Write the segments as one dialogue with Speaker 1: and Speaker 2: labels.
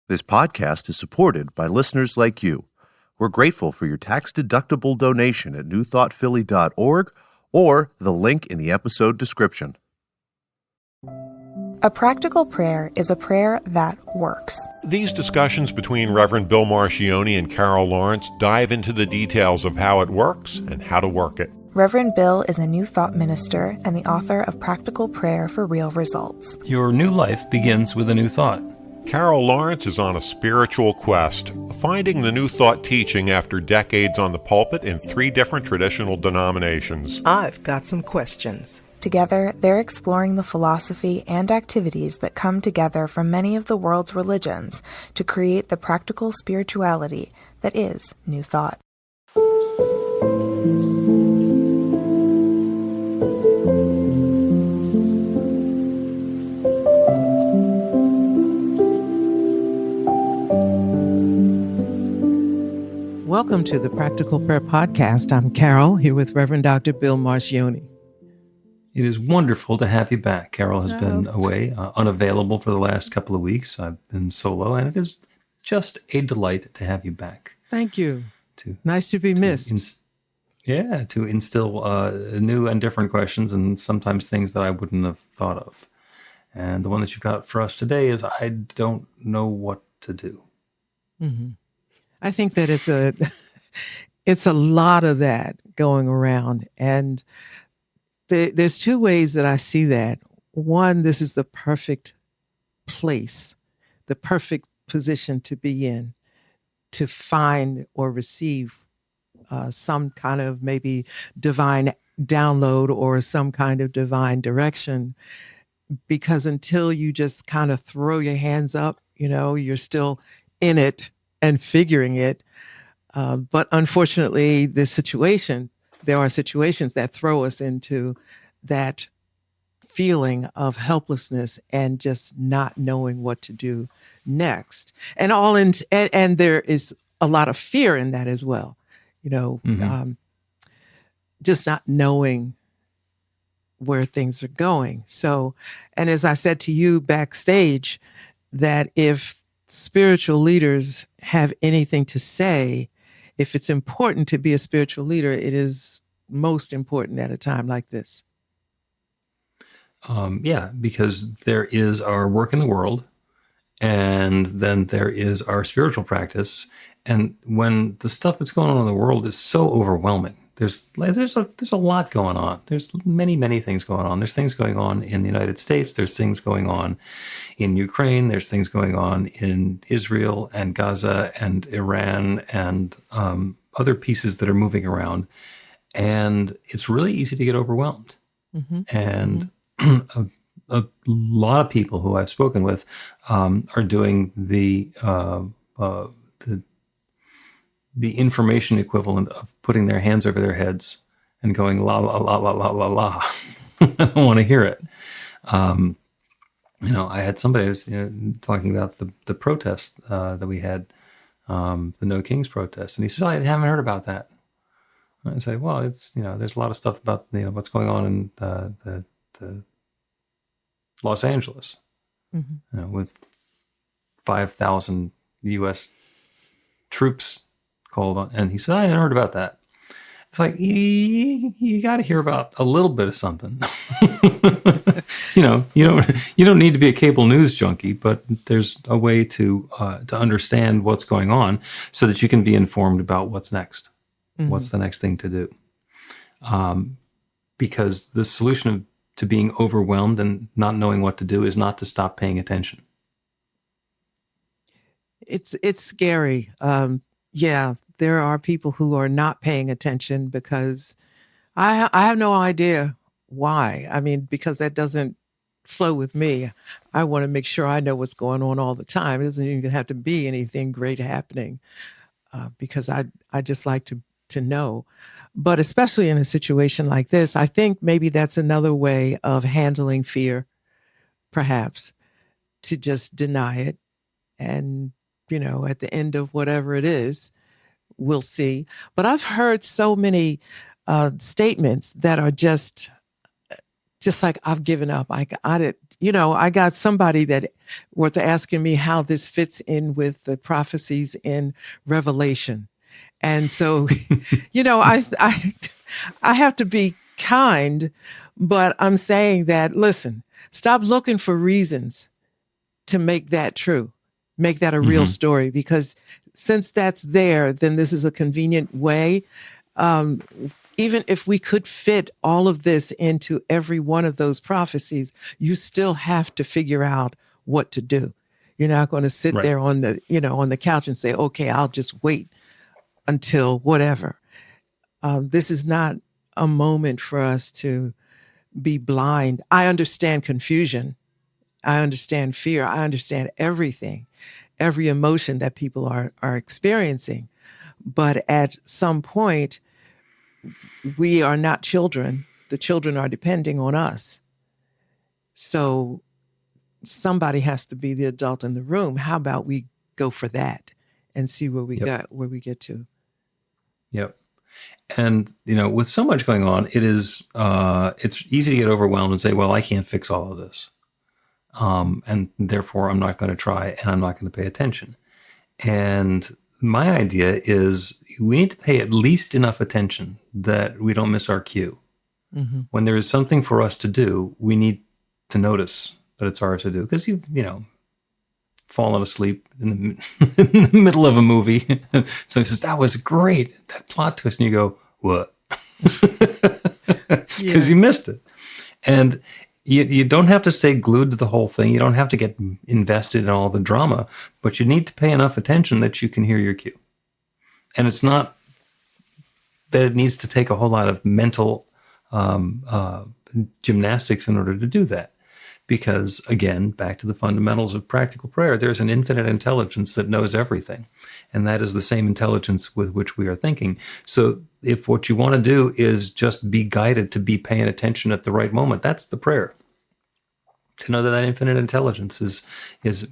Speaker 1: This podcast is supported by listeners like you. We're grateful for your tax-deductible donation at newthoughtphilly.org or the link in the episode description.
Speaker 2: A practical prayer is a prayer that works.
Speaker 3: These discussions between Reverend Bill Marcioni and Carol Lawrence dive into the details of how it works and how to work it.
Speaker 2: Reverend Bill is a New Thought minister and the author of Practical Prayer for Real Results.
Speaker 4: Your new life begins with a new thought.
Speaker 3: Carol Lawrence is on a spiritual quest, finding the New Thought teaching after decades on the pulpit in 3 different traditional denominations.
Speaker 5: I've got some questions.
Speaker 2: Together, they're exploring the philosophy and activities that come together from many of the world's religions to create the practical spirituality that is New Thought.
Speaker 5: Welcome to the Practical Prayer Podcast. I'm Carol, here with Reverend Dr. Bill Marcioni.
Speaker 4: It is wonderful to have you back. Carol has been away, unavailable for the last couple of weeks. I've been solo, and it is just a delight to have you back.
Speaker 5: Thank you. Nice to be missed.
Speaker 4: To instill new and different questions and sometimes things that I wouldn't have thought of. And the one that you've got for us today is I don't know what to do.
Speaker 5: Mm-hmm. I think that it's a lot of that going around. And there's 2 ways that I see that. One, this is the perfect place, the perfect position to be in, to find or receive some kind of maybe divine download or some kind of divine direction. Because until you just kind of throw your hands up, you're still in it and figuring it. But unfortunately, there are situations that throw us into that feeling of helplessness and just not knowing what to do next. And there is a lot of fear in that as well. Just not knowing where things are going. So, and as I said to you backstage, that if spiritual leaders have anything to say, if it's important to be a spiritual leader, it is most important at a time like this.
Speaker 4: Because there is our work in the world, and then there is our spiritual practice. And when the stuff that's going on in the world is so overwhelming, there's a lot going on. There's many things going on. There's things going on in the United States. There's things going on in Ukraine. There's things going on in Israel and Gaza and Iran and other pieces that are moving around. And it's really easy to get overwhelmed. Mm-hmm. And a lot of people who I've spoken with are doing the information equivalent of putting their hands over their heads and going la la la la la la la. I don't want to hear it. I had somebody who was talking about the protest that we had, the No Kings protest, and he says, "I haven't heard about that." And I say, "Well, it's there's a lot of stuff about what's going on in the Los Angeles, with 5,000 U.S. troops." Called on, and he said, "I hadn't heard about that." It's like you got to hear about a little bit of something. You don't need to be a cable news junkie, but there's a way to understand what's going on so that you can be informed about what's next. Mm-hmm. What's the next thing to do? Because the solution to being overwhelmed and not knowing what to do is not to stop paying attention.
Speaker 5: It's scary. There are people who are not paying attention because I have no idea why. I mean, because that doesn't flow with me. I want to make sure I know what's going on all the time. It doesn't even have to be anything great happening because I just like to know. But especially in a situation like this, I think maybe that's another way of handling fear, perhaps, to just deny it. And, at the end of whatever it is, we'll see. But I've heard so many statements that are just like, I've given up. I got it. I got somebody that was asking me how this fits in with the prophecies in Revelation. And so, I have to be kind, but I'm saying that, listen, stop looking for reasons to make that true, make that a real story, because since that's there, then this is a convenient way. Even if we could fit all of this into every one of those prophecies, you still have to figure out what to do. You're not going to sit
Speaker 4: Right.
Speaker 5: there on the couch and say, okay, I'll just wait until whatever. This is not a moment for us to be blind. I understand confusion. I understand fear. I understand everything, every emotion that people are experiencing. But at some point, we are not children. The children are depending on us. So somebody has to be the adult in the room. How about we go for that and see where we get to?
Speaker 4: Yep. And, with so much going on, it's easy to get overwhelmed and say, well, I can't fix all of this. And therefore I'm not going to try and I'm not going to pay attention. And my idea is we need to pay at least enough attention that we don't miss our cue. Mm-hmm. When there is something for us to do, we need to notice that it's ours to do. Because you've, fallen asleep in the middle of a movie. So he says, that was great, that plot twist. And you go, what? Because you missed it. And you don't have to stay glued to the whole thing. You don't have to get invested in all the drama, but you need to pay enough attention that you can hear your cue. And it's not that it needs to take a whole lot of mental gymnastics in order to do that. Because, again, back to the fundamentals of practical prayer, there's an infinite intelligence that knows everything. And that is the same intelligence with which we are thinking. So if what you want to do is just be guided to be paying attention at the right moment, that's the prayer. To know that that infinite intelligence is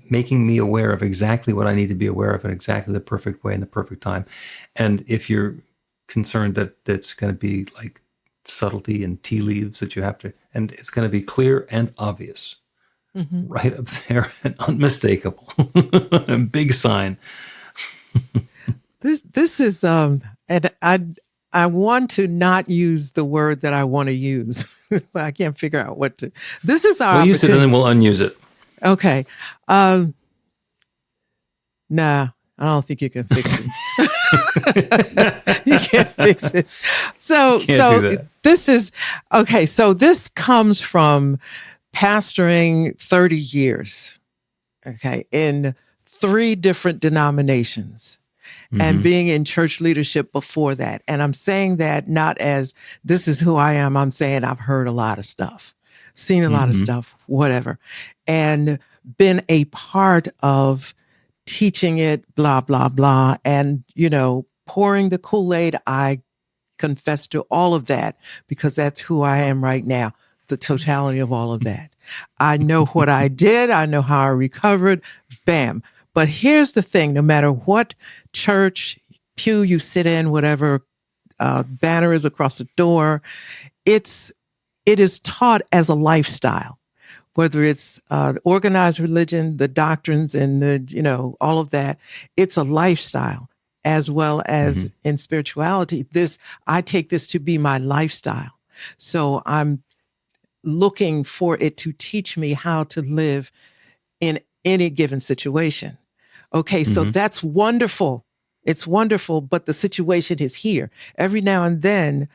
Speaker 4: making me aware of exactly what I need to be aware of in exactly the perfect way and the perfect time. And if you're concerned that that's going to be like subtlety and tea leaves that you have to, and it's going to be clear and obvious, right up there and unmistakable, a big sign.
Speaker 5: This is and I want to not use the word that I want to use, but I can't figure out what to. This is our.
Speaker 4: We'll use it and then we'll unuse it.
Speaker 5: Okay. Nah, I don't think you can fix it. You can't fix it. So this is okay. So this comes from pastoring 30 years, okay, in 3 different denominations. And being in church leadership before that. And I'm saying that not as this is who I am. I'm saying I've heard a lot of stuff, seen a lot of stuff, whatever, and been a part of teaching it, blah, blah, blah. And, pouring the Kool-Aid, I confess to all of that because that's who I am right now, the totality of all of that. I know what I did. I know how I recovered. Bam. But here's the thing, no matter what church pew you sit in, whatever banner is across the door, it is taught as a lifestyle, whether it's organized religion, the doctrines and all of that. It's a lifestyle as well as in spirituality. I take this to be my lifestyle. So I'm looking for it to teach me how to live in any given situation. Okay, so that's wonderful. It's wonderful, but the situation is here. Every now and then,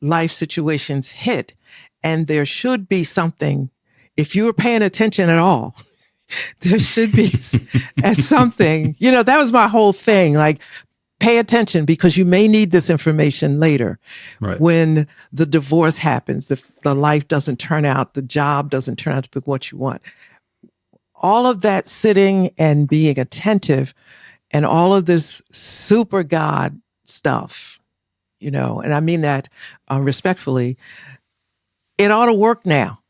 Speaker 5: life situations hit, and there should be something. If you were paying attention at all, there should be something. That was my whole thing. Like, pay attention because you may need this information later.
Speaker 4: Right.
Speaker 5: When the divorce happens, the life doesn't turn out, the job doesn't turn out to be what you want. All of that sitting and being attentive and all of this super God stuff, and I mean that respectfully, it ought to work now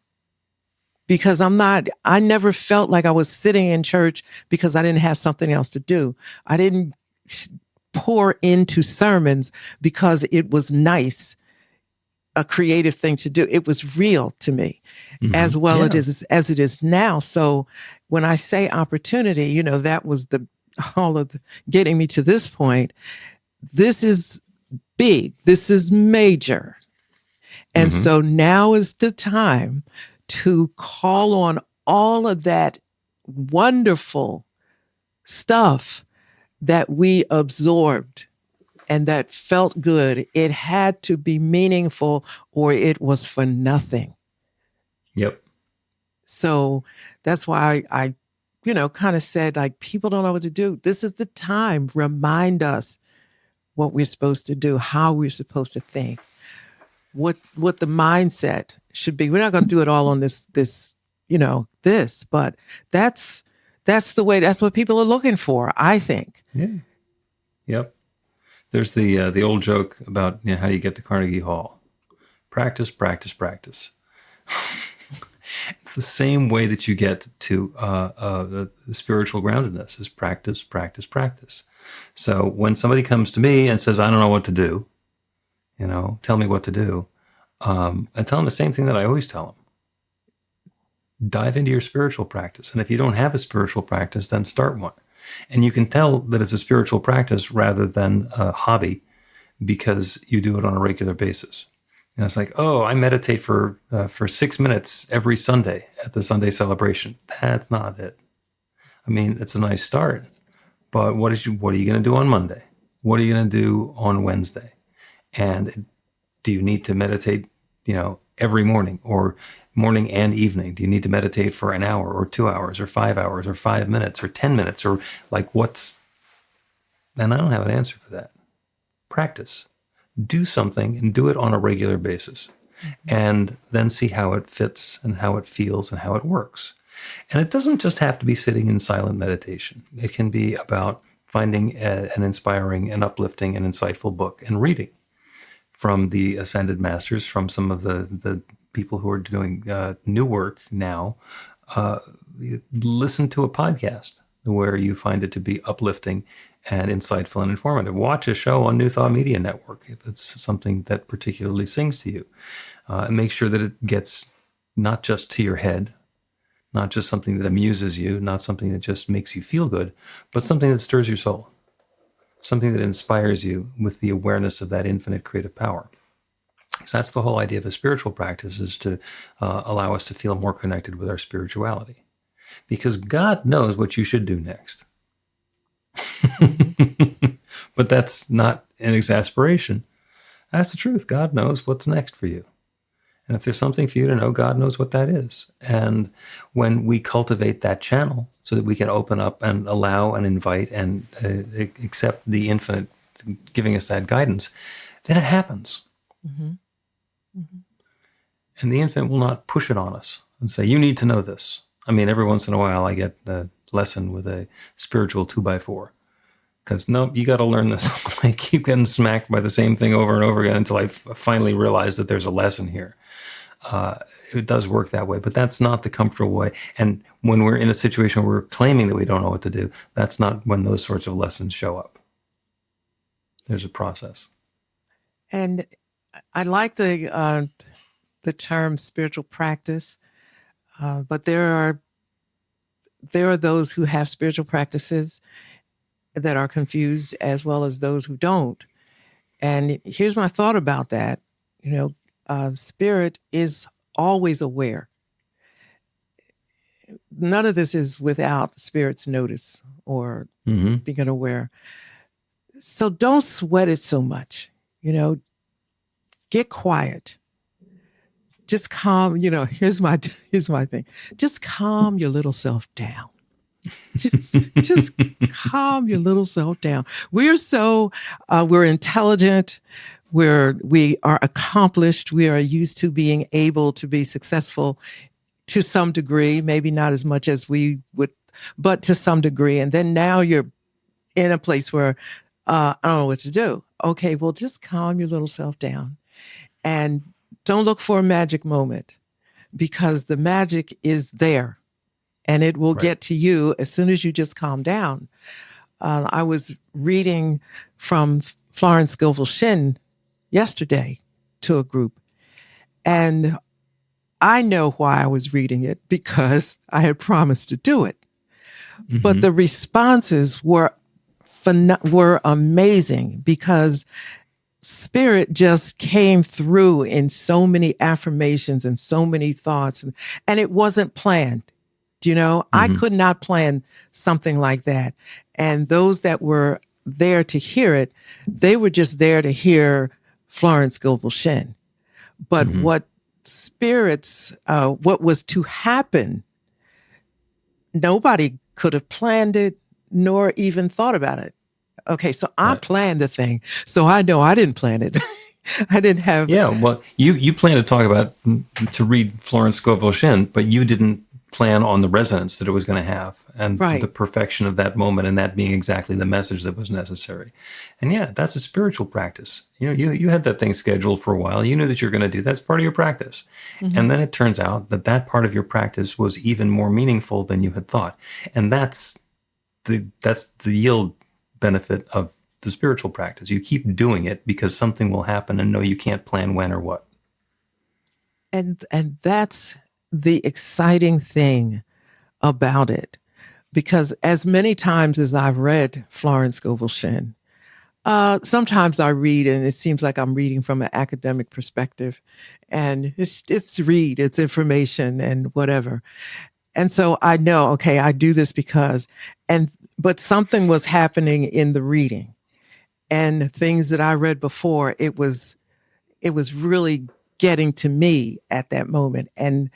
Speaker 5: because I never felt like I was sitting in church because I didn't have something else to do. I didn't pour into sermons because it was nice a creative thing to do. It was real to me, as well
Speaker 4: Yeah.
Speaker 5: as it is now. So when I say opportunity, you know, that was getting me to this point. This is big. This is major. And so now is the time to call on all of that wonderful stuff that we absorbed and that felt good. It had to be meaningful or it was for nothing.
Speaker 4: Yep.
Speaker 5: So that's why I kind of said, like, people don't know what to do. This is the time. Remind us what we're supposed to do, how we're supposed to think, what the mindset should be. We're not going to do it all on this, but that's the way, that's what people are looking for, I think.
Speaker 4: Yeah. Yep. There's the old joke about how you get to Carnegie Hall. Practice, practice, practice. It's the same way that you get to the spiritual groundedness is practice, practice, practice. So when somebody comes to me and says, I don't know what to do, tell me what to do, I tell them the same thing that I always tell them. Dive into your spiritual practice. And if you don't have a spiritual practice, then start one. And you can tell that it's a spiritual practice rather than a hobby because you do it on a regular basis. And it's like, oh, I meditate for 6 minutes every Sunday at the Sunday celebration. That's not it. I mean, it's a nice start, but what are you going to do on Monday? What are you going to do on Wednesday? And do you need to meditate, every morning or morning and evening? Do you need to meditate for an hour or 2 hours or 5 hours or 5 minutes or 10 minutes or like and I don't have an answer for that. Practice. Do something and do it on a regular basis and then see how it fits and how it feels and how it works. And it doesn't just have to be sitting in silent meditation. It can be about finding an inspiring and uplifting and insightful book and reading from the Ascended Masters, from some of the people who are doing new work now. Listen to a podcast where you find it to be uplifting and insightful and informative. Watch a show on New Thought Media Network if it's something that particularly sings to you. And make sure that it gets not just to your head, not just something that amuses you, not something that just makes you feel good, but something that stirs your soul, something that inspires you with the awareness of that infinite creative power. So that's the whole idea of a spiritual practice, is to allow us to feel more connected with our spirituality. Because God knows what you should do next. But that's not an exasperation. That's the truth. God knows what's next for you. And if there's something for you to know, God knows what that is. And when we cultivate that channel so that we can open up and allow and invite and accept the infinite giving us that guidance, then it happens.
Speaker 5: Mm-hmm. Mm-hmm.
Speaker 4: And the infinite will not push it on us and say, you need to know this. I mean, every once in a while I get a lesson with a spiritual 2x4. Because, nope, you got to learn this. I keep getting smacked by the same thing over and over again until I finally realize that there's a lesson here. It does work that way, but that's not the comfortable way. And when we're in a situation where we're claiming that we don't know what to do, that's not when those sorts of lessons show up. There's a process.
Speaker 5: And I like the term spiritual practice, but there are those who have spiritual practices that are confused, as well as those who don't. And here's my thought about that. Spirit is always aware. None of this is without Spirit's notice or being aware. So don't sweat it so much. Get quiet. Just calm. Here's my thing. Just calm your little self down. Just calm your little self down. We're intelligent. We are accomplished. We are used to being able to be successful to some degree, maybe not as much as we would, but to some degree. And then now you're in a place where I don't know what to do. Okay, well, just calm your little self down and don't look for a magic moment, because the magic is there. And it will get to you as soon as you just calm down. I was reading from Florence Scovel Shinn yesterday to a group, And I know why I was reading it, because I had promised to do it. But the responses were amazing, because Spirit just came through in so many affirmations and so many thoughts, and it wasn't planned. I could not plan something like that. And those that were there to hear it, they were just there to hear Florence Scovel Shinn. But what was to happen, nobody could have planned it nor even thought about it. Okay, so I planned the thing, so I know I didn't plan it. I didn't have.
Speaker 4: Yeah, well, you plan to talk about, to read Florence Scovel Shinn, but you didn't plan on the resonance that it was going to have, and the perfection of that moment, and that being exactly the message that was necessary. And yeah, that's a spiritual practice. You had that thing scheduled for a while. You knew that you're going to do that's part of your practice. And then it turns out that part of your practice was even more meaningful than you had thought. And that's the yield benefit of the spiritual practice. You keep doing it because something will happen, and no, you can't plan when or what.
Speaker 5: And that's the exciting thing about it, because as many times as I've read Florence Scovel Shinn, sometimes I read and it seems like I'm reading from an academic perspective, and it's information and whatever. And so I know, okay, I do this but something was happening in the reading, and things that I read before, it was really getting to me at that moment. And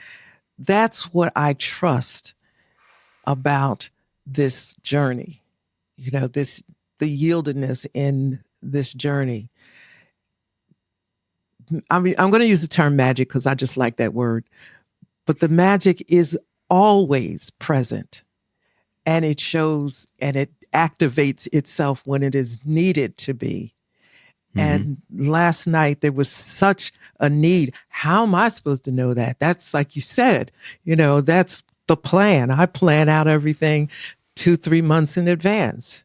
Speaker 5: that's what I trust about this journey, the yieldedness in this journey. I mean, I'm going to use the term magic because I just like that word, but the magic is always present, and it shows and it activates itself when it is needed to be. And last night there was such a need. How am I supposed to know that? That's like you said, that's the plan. I plan out everything 2-3 months in advance.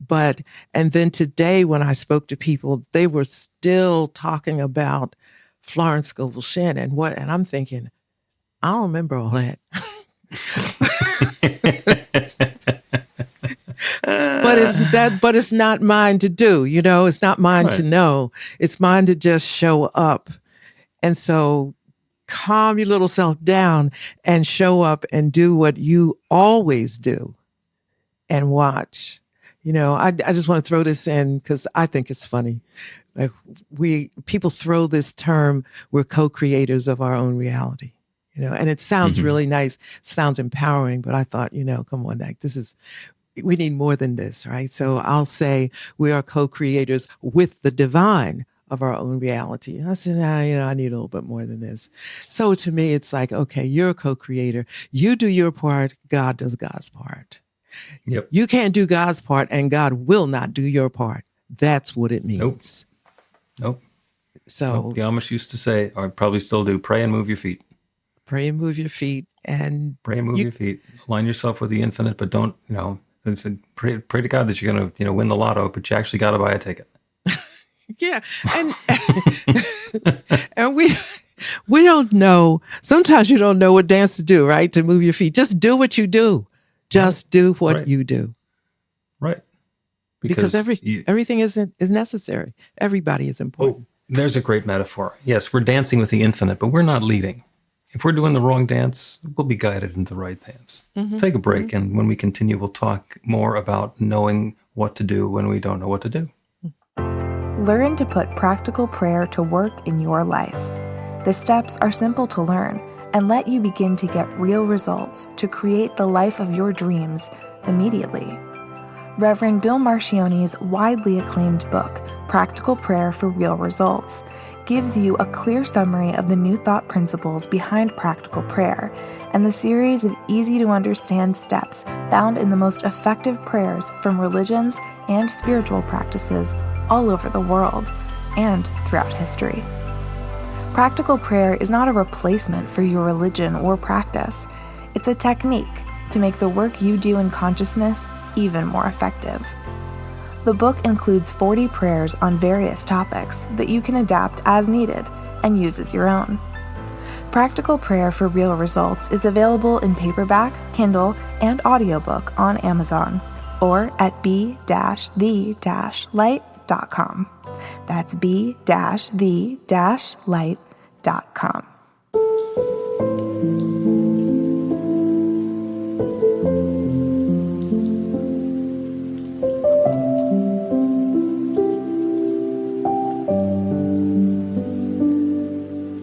Speaker 5: And then today when I spoke to people, they were still talking about Florence Scovel Shinn and I'm thinking, I don't remember all that. But it's not mine to do, it's not mine to know. It's mine to just show up. And so calm your little self down and show up and do what you always do and watch. I just want to throw this in because I think it's funny. Like people throw this term, we're co-creators of our own reality, and it sounds really nice. It sounds empowering, but I thought, come on, we need more than this, right? So I'll say we are co-creators with the divine of our own reality. And I said, I need a little bit more than this. So to me, it's like, okay, you're a co-creator. You do your part. God does God's part.
Speaker 4: Yep.
Speaker 5: You can't do God's part, and God will not do your part. That's what it means.
Speaker 4: Nope.
Speaker 5: So
Speaker 4: the Amish used to say, or probably still do, pray and move your feet.
Speaker 5: Pray and move your feet. And
Speaker 4: pray and move your feet. Align yourself with the infinite, but don't, pray to God that you're going to, win the lotto, but you actually got to buy a ticket.
Speaker 5: Yeah. And we don't know. Sometimes you don't know what dance to do, right? To move your feet. Just do what you do. Just do what you do.
Speaker 4: Right.
Speaker 5: Because everything is necessary. Everybody is important.
Speaker 4: Oh, there's a great metaphor. Yes, we're dancing with the infinite, but we're not leading. If we're doing the wrong dance, we'll be guided into the right dance. Let's take a break, and when we continue, we'll talk more about knowing what to do when we don't know what to do.
Speaker 2: Learn to put practical prayer to work in your life. The steps are simple to learn and let you begin to get real results to create the life of your dreams immediately. Reverend Bill Marcione's widely acclaimed book, Practical Prayer for Real Results, gives you a clear summary of the New Thought principles behind practical prayer and the series of easy-to-understand steps found in the most effective prayers from religions and spiritual practices all over the world and throughout history. Practical prayer is not a replacement for your religion or practice. It's a technique to make the work you do in consciousness even more effective. The book includes 40 prayers on various topics that you can adapt as needed and use as your own. Practical Prayer for Real Results is available in paperback, Kindle, and audiobook on Amazon or at b-the-light.com. That's b-the-light.com.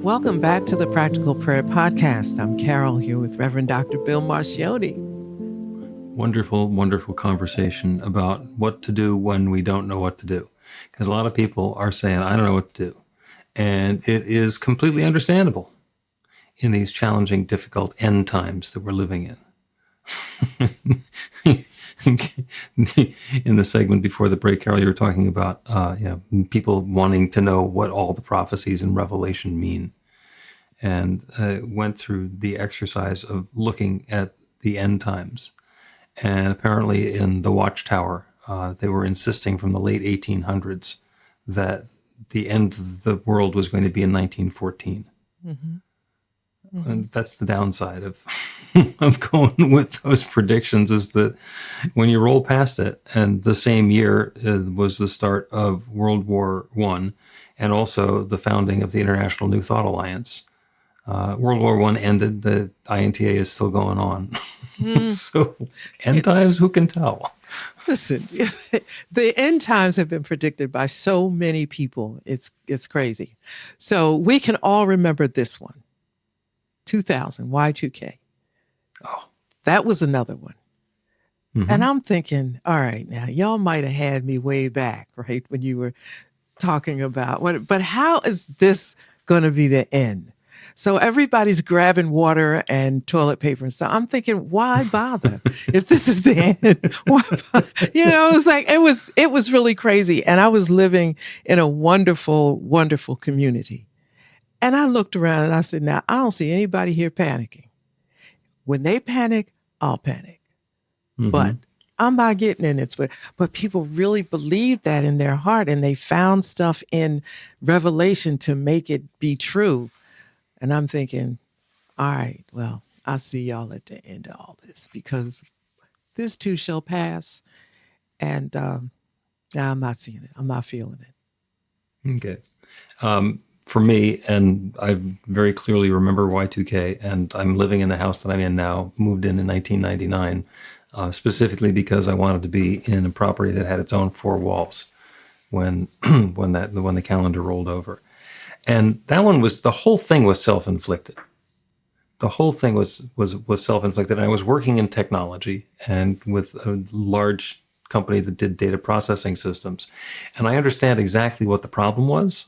Speaker 5: Welcome back to the Practical Prayer Podcast. I'm Carol here with Reverend Dr. Bill Marcioni.
Speaker 4: Wonderful, wonderful conversation about what to do when we don't know what to do. Because a lot of people are saying, I don't know what to do. And it is completely understandable in these challenging, difficult end times that we're living in. In the segment before the break, Carol, you were talking about people wanting to know what all the prophecies in Revelation mean, and went through the exercise of looking at the end times. And apparently in the Watchtower, they were insisting from the late 1800s that the end of the world was going to be in 1914. Mm-hmm. Mm-hmm. And that's the downside of of going with those predictions, is that when you roll past it, and the same year was the start of World War I, and also the founding of the International New Thought Alliance. World War I ended, the INTA is still going on. So end times, who can tell?
Speaker 5: Listen, the end times have been predicted by so many people. It's crazy. So we can all remember this one. 2000, Y2K.
Speaker 4: Oh,
Speaker 5: that was another one.
Speaker 4: Mm-hmm.
Speaker 5: And I'm thinking, all right, now y'all might have had me way back, right, when you were talking about what, but how is this going to be the end? So everybody's grabbing water and toilet paper and stuff. I'm thinking, why bother if this is the end? Why bother? It was like, it was really crazy. And I was living in a wonderful, wonderful community. And I looked around and I said, now, I don't see anybody here panicking. When they panic, I'll panic. Mm-hmm. But I'm not getting in it. But people really believed that in their heart, and they found stuff in Revelation to make it be true. And I'm thinking, all right, well, I'll see y'all at the end of all this, because this too shall pass. And now I'm not seeing it. I'm not feeling it.
Speaker 4: Okay. For me, and I very clearly remember Y2K, and I'm living in the house that I'm in now, moved in 1999, specifically because I wanted to be in a property that had its own four walls when the calendar rolled over. And that one the whole thing was self-inflicted. The whole thing was self-inflicted. And I was working in technology and with a large company that did data processing systems. And I understand exactly what the problem was.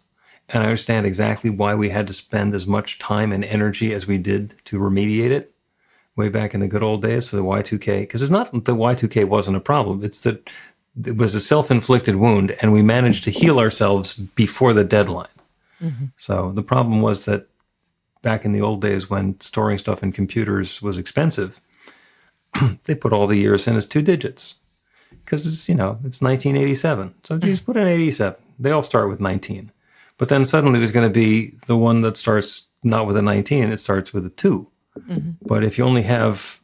Speaker 4: And I understand exactly why we had to spend as much time and energy as we did to remediate it way back in the good old days. So the Y2K, because it's not that the Y2K wasn't a problem. It's that it was a self-inflicted wound, and we managed to heal ourselves before the deadline. Mm-hmm. So the problem was that back in the old days, when storing stuff in computers was expensive, they put all the years in as 2 digits. Because it's 1987. So just put in 87. They all start with 19. But then suddenly there's going to be the one that starts not with a 19, it starts with a 2. Mm-hmm. But if you only have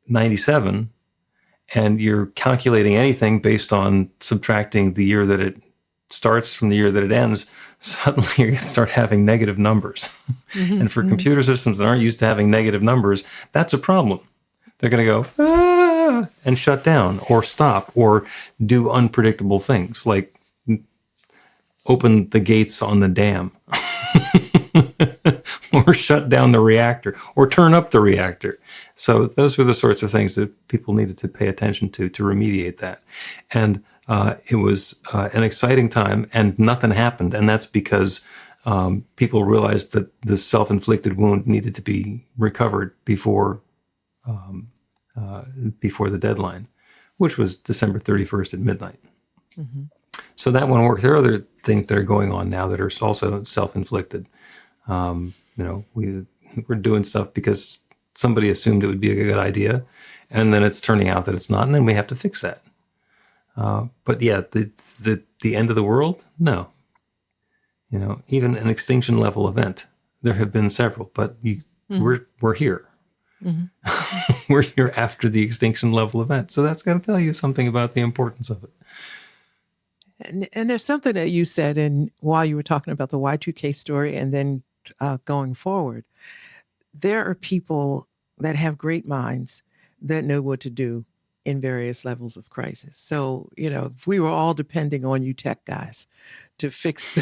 Speaker 4: 97 and you're calculating anything based on subtracting the year that it starts from the year that it ends, suddenly you're going to start having negative numbers. Mm-hmm. And for computer systems that aren't used to having negative numbers, that's a problem. They're going to go, and shut down or stop or do unpredictable things like open the gates on the dam or shut down the reactor or turn up the reactor. So those were the sorts of things that people needed to pay attention to remediate that. And it was an exciting time, and nothing happened. And that's because people realized that the self-inflicted wound needed to be recovered before the deadline, which was December 31st at midnight. Mm-hmm. So that one worked. There are other things that are going on now that are also self-inflicted. We're doing stuff because somebody assumed it would be a good idea, and then it's turning out that it's not, and then we have to fix that. But yeah, the end of the world? No. even an extinction level event. There have been several, but we're here. We're here after the extinction level event. So that's got to tell you something about the importance of it.
Speaker 5: And there's something that you said while you were talking about the Y2K story and then going forward. There are people that have great minds that know what to do in various levels of crisis. So, if we were all depending on you tech guys to fix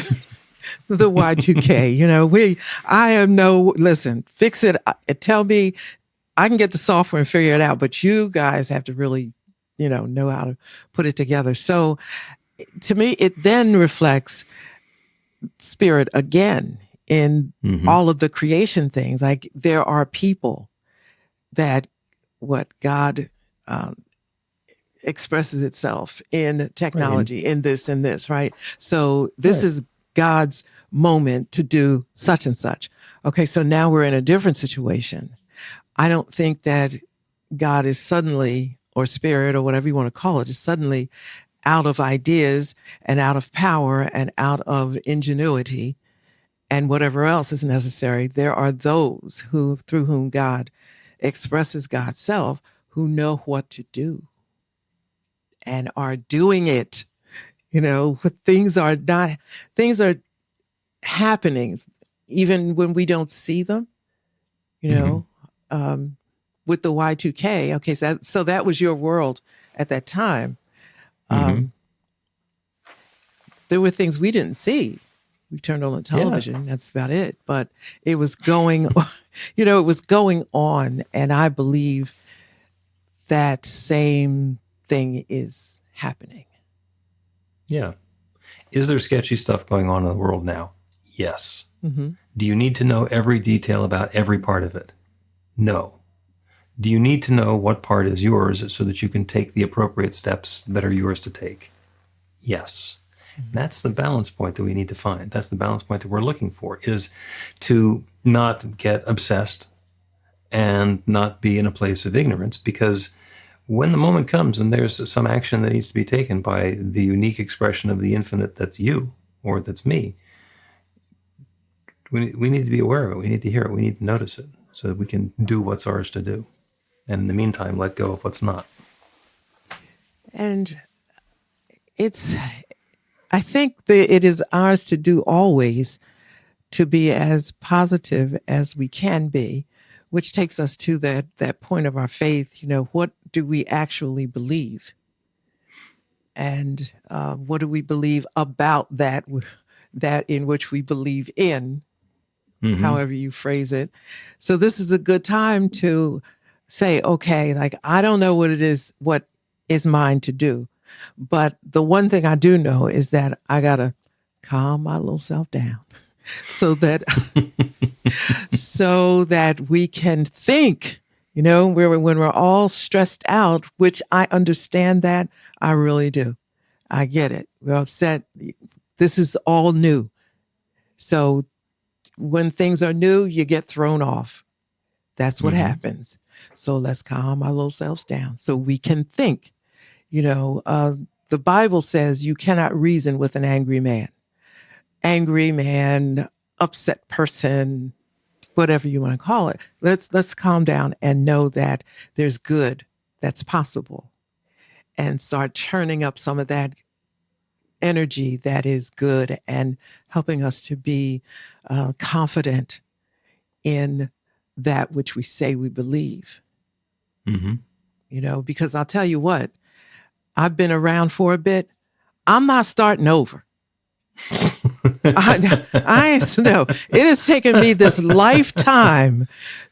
Speaker 5: the Y2K, listen, fix it. Tell me, I can get the software and figure it out, but you guys have to really, know how to put it together. So to me, it then reflects spirit again in all of the creation things. Like there are people that what God expresses itself in technology, in this and this, right? So this is God's moment to do such and such. Okay, so now we're in a different situation. I don't think that God is suddenly, or spirit, or whatever you want to call it, is suddenly out of ideas and out of power and out of ingenuity and whatever else is necessary. There are those through whom God expresses God's self, who know what to do and are doing it. Things are happening even when we don't see them, with the Y2K. Okay. So that was your world at that time. There were things we didn't see. We turned on the television. That's about it. But it was going, it was going on. And I believe that same thing is happening.
Speaker 4: Yeah. Is there sketchy stuff going on in the world now? Yes. Do you need to know every detail about every part of it? No. Do you need to know what part is yours so that you can take the appropriate steps that are yours to take? Yes. That's the balance point that we need to find. That's the balance point that we're looking for, is to not get obsessed and not be in a place of ignorance, because when the moment comes and there's some action that needs to be taken by the unique expression of the infinite that's you or that's me, we need to be aware of it. We need to hear it. We need to notice it so that we can do what's ours to do. And in the meantime, let go of what's not.
Speaker 5: And I think that it is ours to do always to be as positive as we can be, which takes us to that point of our faith. What do we actually believe? And what do we believe about that in which we believe in, however you phrase it. So this is a good time to say, okay, like, I don't know what is mine to do. But the one thing I do know is that I got to calm my little self down so that we can think, when we're all stressed out, which I understand that. I really do. I get it. We're upset. This is all new. So when things are new, you get thrown off. That's what happens. So let's calm our little selves down so we can think. The Bible says you cannot reason with an angry man, upset person, whatever you want to call it. Let's calm down and know that there's good that's possible, and start churning up some of that energy that is good and helping us to be confident in that which we say we believe. Because I'll tell you what, I've been around for a bit. I'm not starting over. No. It has taken me this lifetime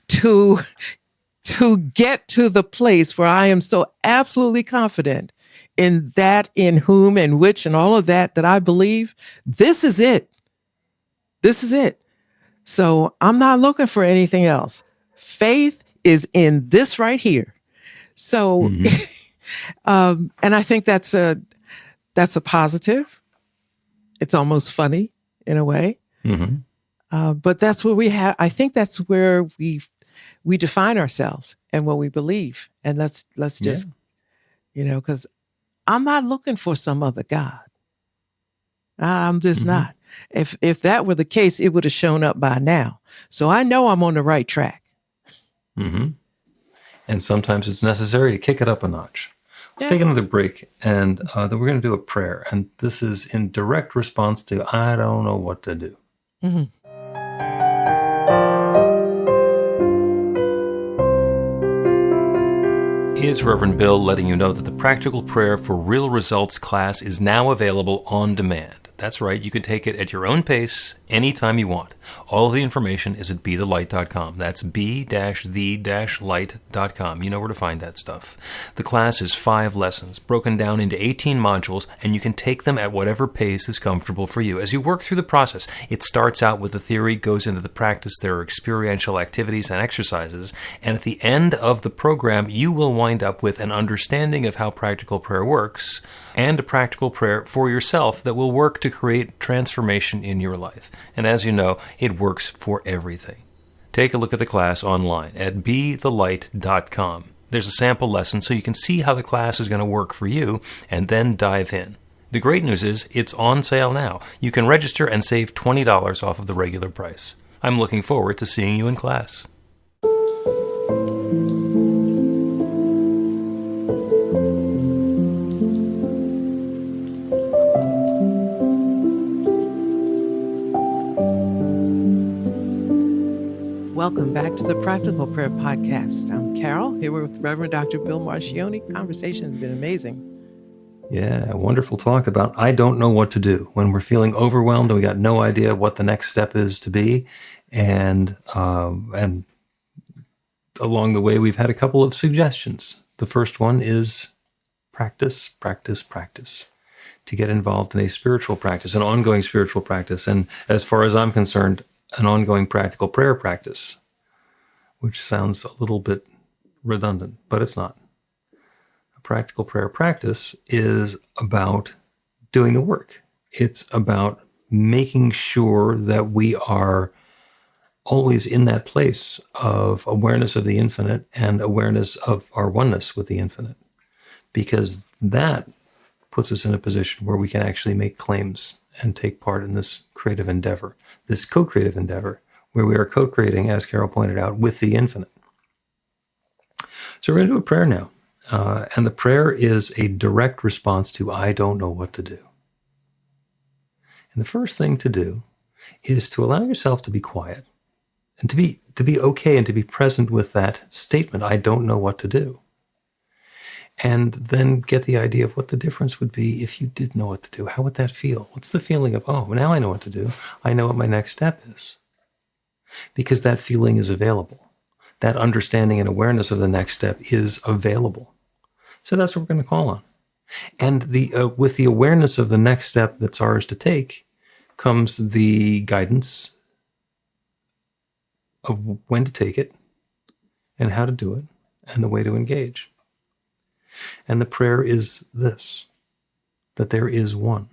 Speaker 5: to get to the place where I am so absolutely confident in that, in whom and which and all of that I believe. This is it. This is it. So I'm not looking for anything else. Faith is in this right here. So, and I think that's a positive. It's almost funny in a way. But that's where we have, I think that's where we define ourselves and what we believe. And let's just, because I'm not looking for some other God. I'm just not. If that were the case, it would have shown up by now. So I know I'm on the right track.
Speaker 4: Mm-hmm. And sometimes it's necessary to kick it up a notch. Let's
Speaker 5: Yeah.
Speaker 4: take another break, and then we're going to do a prayer. And this is in direct response to I don't know what to do.
Speaker 5: Mm-hmm.
Speaker 4: It's Reverend Bill letting you know that the Practical Prayer for Real Results class is now available on demand. That's right, you can take it at your own pace, anytime you want. All of the information is at bethelight.com. That's b-the-light.com. You know where to find that stuff. The class is 5 lessons, broken down into 18 modules, and you can take them at whatever pace is comfortable for you. As you work through the process, it starts out with the theory, goes into the practice, there are experiential activities and exercises, and at the end of the program, you will wind up with an understanding of how practical prayer works, and a practical prayer for yourself that will work to create transformation in your life. And as you know, it works for everything. Take a look at the class online at bethelight.com. There's a sample lesson so you can see how the class is going to work for you, and then dive in. The great news is it's on sale now. You can register and save $20 off of the regular price. I'm looking forward to seeing you in class.
Speaker 5: Welcome back to the Practical Prayer Podcast. I'm Carol, here with Reverend Dr. Bill Marcioni. Conversation has been amazing.
Speaker 4: Yeah, wonderful talk about I don't know what to do when we're feeling overwhelmed and we got no idea what the next step is to be. And along the way, we've had a couple of suggestions. The first one is practice, practice, practice. To get involved in a spiritual practice, an ongoing spiritual practice. And as far as I'm concerned, an ongoing practical prayer practice, which sounds a little bit redundant, but it's not. A practical prayer practice is about doing the work. It's about making sure that we are always in that place of awareness of the infinite and awareness of our oneness with the infinite, because that puts us in a position where we can actually make claims and take part in this creative endeavor, this co-creative endeavor, where we are co-creating, as Carol pointed out, with the infinite. So we're going to do a prayer now. And the prayer is a direct response to I don't know what to do. And the first thing to do is to allow yourself to be quiet and to be okay and to be present with that statement, I don't know what to do. And then get the idea of what the difference would be if you did know what to do. How would that feel? What's the feeling of, oh, now I know what to do. I know what my next step is. Because that feeling is available. That understanding and awareness of the next step is available. So that's what we're going to call on. And with the awareness of the next step that's ours to take comes the guidance of when to take it and how to do it and the way to engage. And the prayer is this, that there is one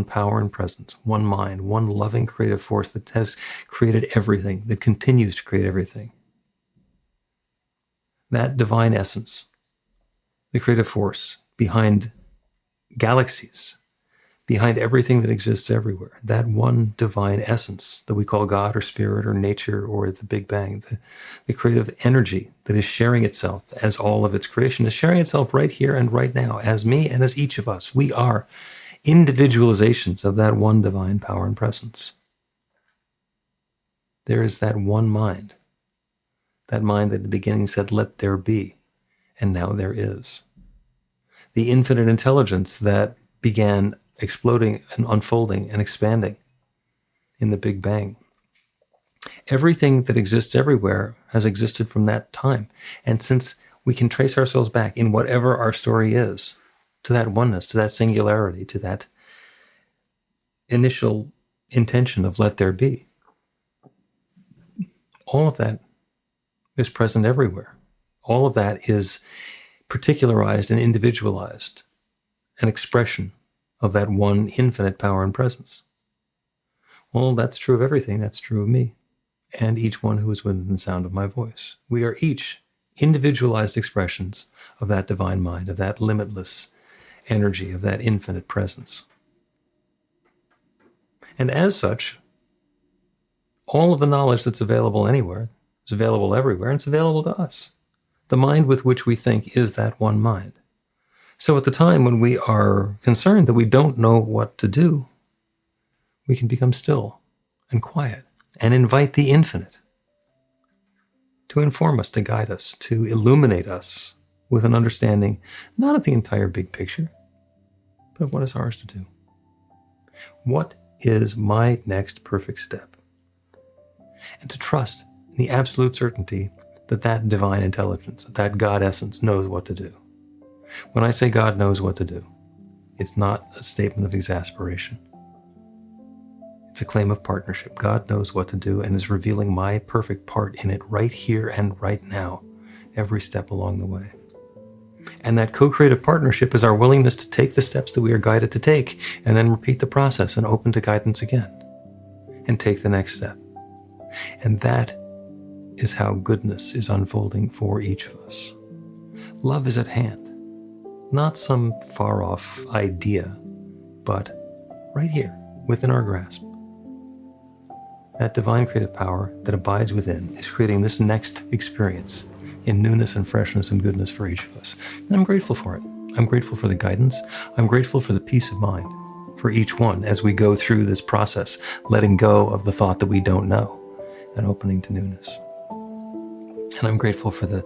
Speaker 4: power and presence, one mind, one loving creative force that has created everything, that continues to create everything. That divine essence, the creative force behind galaxies, behind everything that exists everywhere, that one divine essence that we call God or Spirit or nature or the Big Bang, the creative energy that is sharing itself as all of its creation, is sharing itself right here and right now as me and as each of us. We are individualizations of that one divine power and presence. There is that one mind, that mind that at the beginning said, let there be, and now there is. The infinite intelligence that began exploding and unfolding and expanding in the Big Bang. Everything that exists everywhere has existed from that time. And since we can trace ourselves back in whatever our story is, to that oneness, to that singularity, to that initial intention of let there be, all of that is present everywhere. All of that is particularized and individualized, an expression of that one infinite power and presence. Well, that's true of everything. That's true of me and each one who is within the sound of my voice. We are each individualized expressions of that divine mind, of that limitless energy, of that infinite presence. And as such, all of the knowledge that's available anywhere is available everywhere, and it's available to us. The mind with which we think is that one mind. So at the time when we are concerned that we don't know what to do, we can become still and quiet and invite the infinite to inform us, to guide us, to illuminate us with an understanding, not of the entire big picture, but of what is ours to do. What is my next perfect step? And to trust in the absolute certainty that that divine intelligence, that God essence knows what to do. When I say God knows what to do, it's not a statement of exasperation. It's a claim of partnership. God knows what to do and is revealing my perfect part in it right here and right now, every step along the way. And that co-creative partnership is our willingness to take the steps that we are guided to take and then repeat the process and open to guidance again and take the next step. And that is how goodness is unfolding for each of us. Love is at hand, not some far-off idea, but right here, within our grasp. That divine creative power that abides within is creating this next experience in newness and freshness and goodness for each of us. And I'm grateful for it. I'm grateful for the guidance. I'm grateful for the peace of mind for each one as we go through this process, letting go of the thought that we don't know and opening to newness. And I'm grateful for the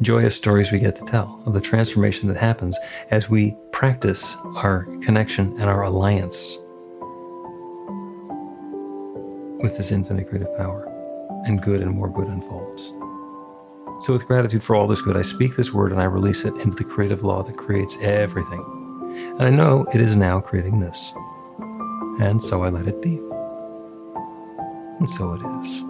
Speaker 4: joyous stories we get to tell of the transformation that happens as we practice our connection and our alliance with this infinite creative power, and good and more good unfolds. So with gratitude for all this good, I speak this word and I release it into the creative law that creates everything. And I know it is now creating this. And so I let it be. And so it is.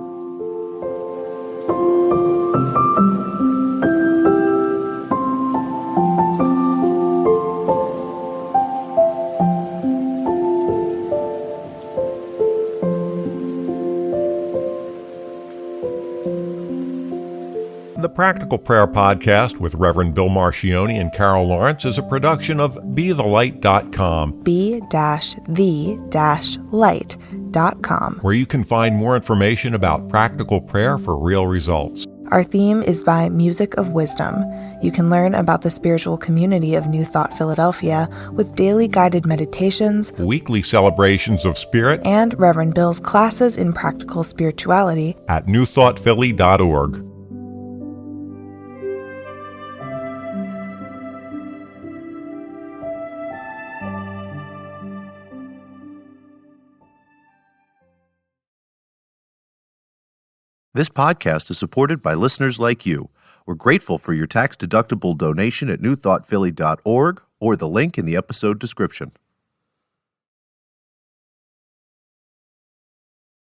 Speaker 3: The Practical Prayer Podcast with Reverend Bill Marcioni and Carol Lawrence is a production of BeTheLight.com.
Speaker 2: be-the-light.com,
Speaker 3: where you can find more information about practical prayer for real results.
Speaker 2: Our theme is by Music of Wisdom. You can learn about the spiritual community of New Thought Philadelphia with daily guided meditations,
Speaker 3: Weekly celebrations of spirit,
Speaker 2: and Reverend Bill's classes in practical spirituality
Speaker 3: at newthoughtphilly.org.
Speaker 1: This podcast is supported by listeners like you. We're grateful for your tax-deductible donation at newthoughtphilly.org or the link in the episode description.